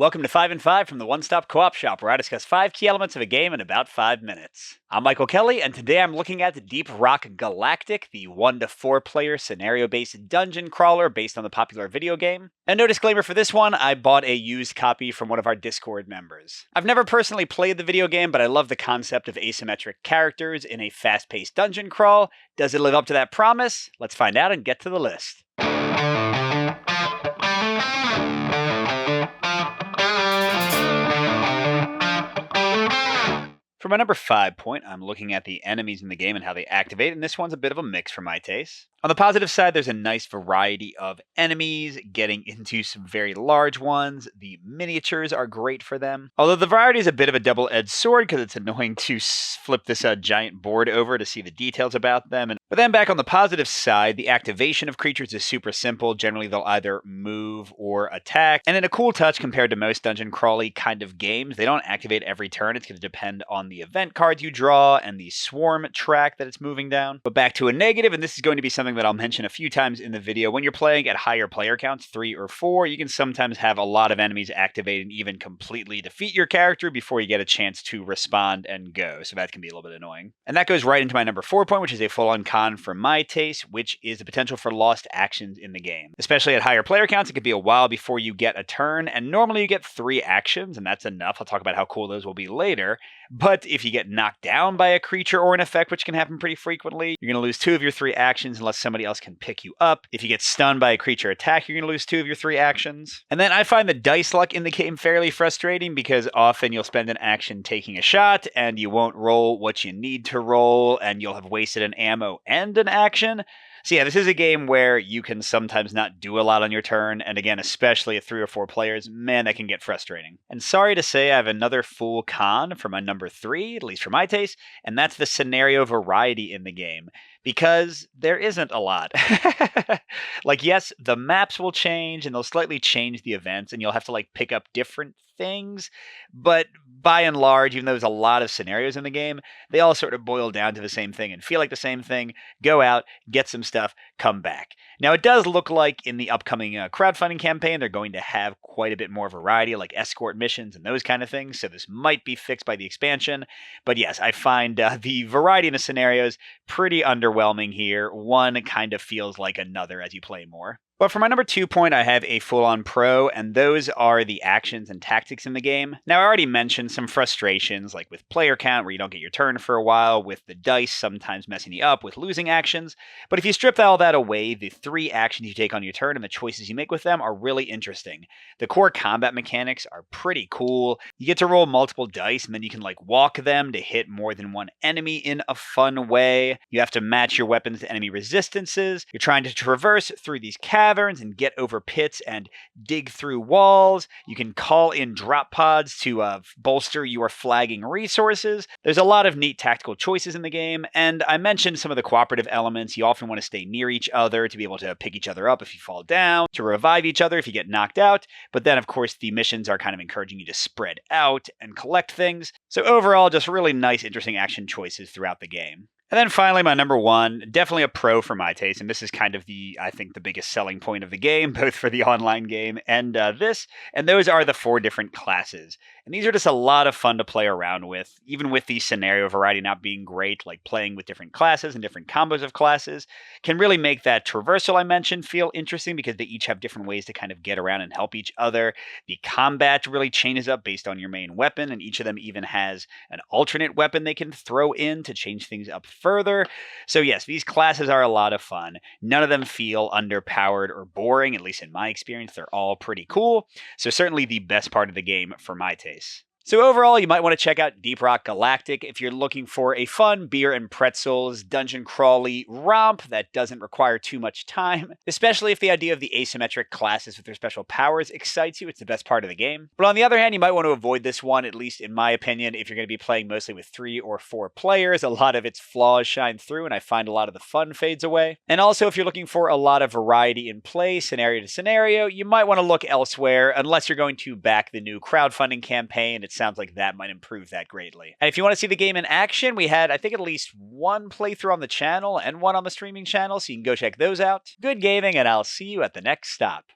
Welcome to 5 and 5 from the One Stop Co-op Shop, where I discuss 5 key elements of a game in about 5 minutes. I'm Michael Kelly, and today I'm looking at Deep Rock Galactic, the 1 to 4 player scenario-based dungeon crawler based on the popular video game. And no disclaimer for this one, I bought a used copy from one of our Discord members. I've never personally played the video game, but I love the concept of asymmetric characters in a fast-paced dungeon crawl. Does it live up to that promise? Let's find out and get to the list. For my number 5 point, I'm looking at the enemies in the game and how they activate, and this one's a bit of a mix for my taste. On the positive side, there's a nice variety of enemies, getting into some very large ones. The miniatures are great for them. Although the variety is a bit of a double-edged sword because it's annoying to flip this giant board over to see the details about them. But then back on the positive side, the activation of creatures is super simple. Generally, they'll either move or attack. And in a cool touch compared to most dungeon crawly kind of games, they don't activate every turn. It's going to depend on the event cards you draw and the swarm track that it's moving down. But back to a negative, and this is going to be something that I'll mention a few times in the video. When you're playing at higher player counts, 3 or 4, you can sometimes have a lot of enemies activate and even completely defeat your character before you get a chance to respond and go. So that can be a little bit annoying. And that goes right into my number 4 point, which is a full-on con for my taste, which is the potential for lost actions in the game. Especially at higher player counts, it could be a while before you get a turn, and normally you get 3 actions, and that's enough. I'll talk about how cool those will be later. But if you get knocked down by a creature or an effect, which can happen pretty frequently, you're going to lose 2 of your 3 actions unless somebody else can pick you up. If you get stunned by a creature attack, you're going to lose 2 of your 3 actions. And then I find the dice luck in the game fairly frustrating because often you'll spend an action taking a shot and you won't roll what you need to roll and you'll have wasted an ammo and an action. So yeah, this is a game where you can sometimes not do a lot on your turn, and again, especially at 3 or 4 players, man, that can get frustrating. And sorry to say, I have another full con for my number 3, at least for my taste, and that's the scenario variety in the game. Because there isn't a lot. Like, yes, the maps will change and they'll slightly change the events and you'll have to pick up different things. But by and large, even though there's a lot of scenarios in the game, they all sort of boil down to the same thing and feel like the same thing. Go out, get some stuff, come back. Now, it does look like in the upcoming crowdfunding campaign, they're going to have quite a bit more variety, like escort missions and those kind of things. So this might be fixed by the expansion. But yes, I find the variety in the scenarios pretty underwhelming here. One kind of feels like another as you play more. But for my number 2 point, I have a full-on pro, and those are the actions and tactics in the game. Now, I already mentioned some frustrations, like with player count, where you don't get your turn for a while, with the dice sometimes messing you up with losing actions. But if you strip all that away, the 3 actions you take on your turn and the choices you make with them are really interesting. The core combat mechanics are pretty cool. You get to roll multiple dice, and then you can walk them to hit more than one enemy in a fun way. You have to match your weapons to enemy resistances. You're trying to traverse through these caverns and get over pits and dig through walls. You can call in drop pods to bolster your flagging resources. There's a lot of neat tactical choices in the game, and I mentioned some of the cooperative elements. You often want to stay near each other to be able to pick each other up if you fall down, to revive each other if you get knocked out, but then of course the missions are kind of encouraging you to spread out and collect things. So overall, just really nice, interesting action choices throughout the game. And then finally, my number 1, definitely a pro for my taste, and this is kind of I think the biggest selling point of the game, both for the online game and and those are the 4 different classes. And these are just a lot of fun to play around with, even with the scenario variety not being great, like playing with different classes and different combos of classes can really make that traversal I mentioned feel interesting because they each have different ways to kind of get around and help each other. The combat really changes up based on your main weapon, and each of them even has an alternate weapon they can throw in to change things up further. So yes, these classes are a lot of fun. None of them feel underpowered or boring, at least in my experience. They're all pretty cool. So certainly the best part of the game for my taste. So overall, you might want to check out Deep Rock Galactic if you're looking for a fun beer and pretzels dungeon crawly romp that doesn't require too much time, especially if the idea of the asymmetric classes with their special powers excites you. It's the best part of the game. But on the other hand, you might want to avoid this one, at least in my opinion, if you're going to be playing mostly with 3 or 4 players. A lot of its flaws shine through, and I find a lot of the fun fades away. And also, if you're looking for a lot of variety in play, scenario to scenario, you might want to look elsewhere, unless you're going to back the new crowdfunding campaign. It sounds like that might improve that greatly. And if you want to see the game in action, we had, I think, at least 1 playthrough on the channel and 1 on the streaming channel, so you can go check those out. Good gaming, and I'll see you at the next stop.